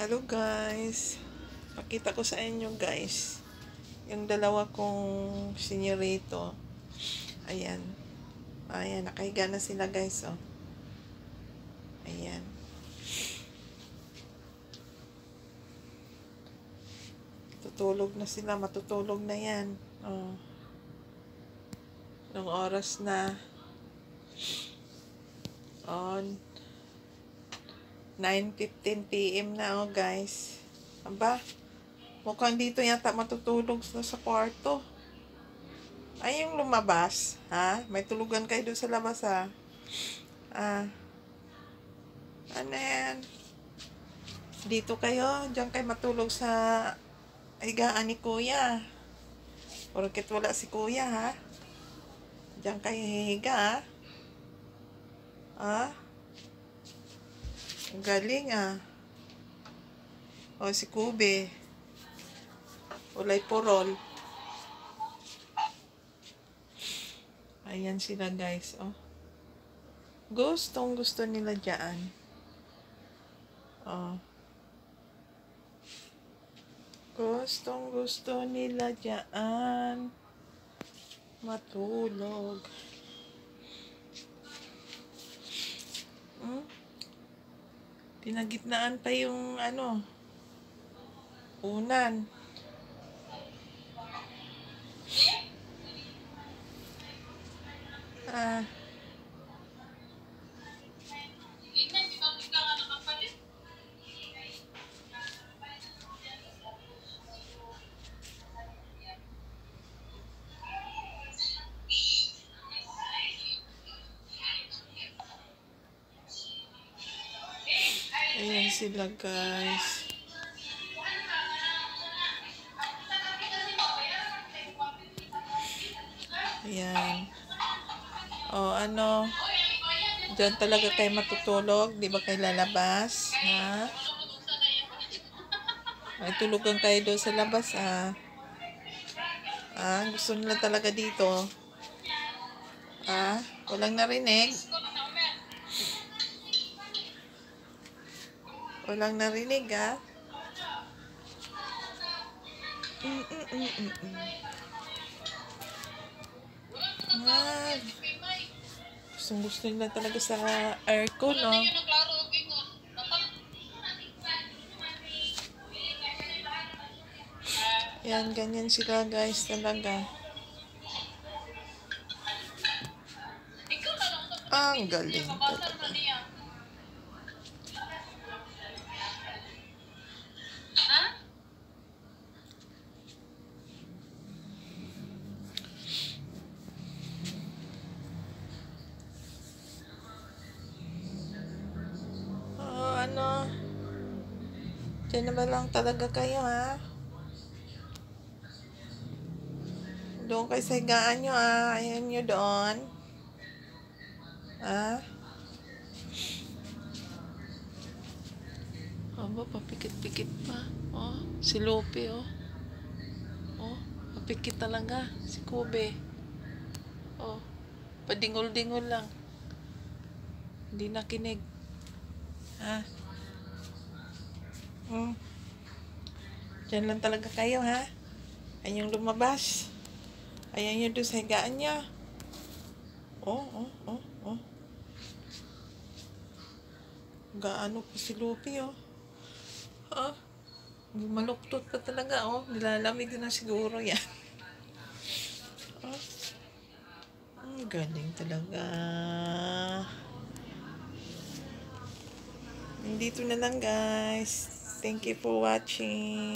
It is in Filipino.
Hello guys, pakita ko sa inyo guys yung dalawa kong senyorito. Ayan, nakahiga na sila guys. Oh, ayan, tutulog na sila, matutulog na yan. Oh, nung oras na on 9:15 PM na. Oh guys, aba, mukhang dito yata matutulog sa kwarto. Ay, yung lumabas, ha? May tulugan kayo doon sa labas, ha? Ano yan? Dito kayo, diyan kayo matulog sa higaan ni Kuya. Porket wala si Kuya, ha? Diyan kayo hihiga, ha? Ang galing, ah. O, si Kube. Ulay purol. Ayan sila guys, oh. Gustong gusto nila dyan. Oh. Gustong gusto nila dyan matulog. Pinagitnaan pa yung unan. Ayan sila guys. Ayan. O dyan talaga kayo matutulog, di ba kayo lalabas, ha? May tulugan kayo doon sa labas, gusto nila talaga dito. Walang narinig. Walang narinig, ha? Gusto nila talaga sa aircon, no? Yan, ganyan sila guys talaga. Ang galing talaga. Diyan na ba lang talaga kayo, ha? Doon kayo sa higaan nyo, ayan nyo doon. Aba, papikit-pikit pa. Oh, si Lupe, oh. Oh, papikit talaga. Si Kube. Oh, padingol-dingol lang. Hindi nakinig. Diyan lang talaga kayo, ha? Ayan yung lumabas. Ayan yung doon sa higaan niya. Oh. Gaano pa si Lupe, oh. Maluktot pa talaga, oh. Nilalamig na siguro yan. Ang galing talaga. Dito na lang, guys. Thank you for watching.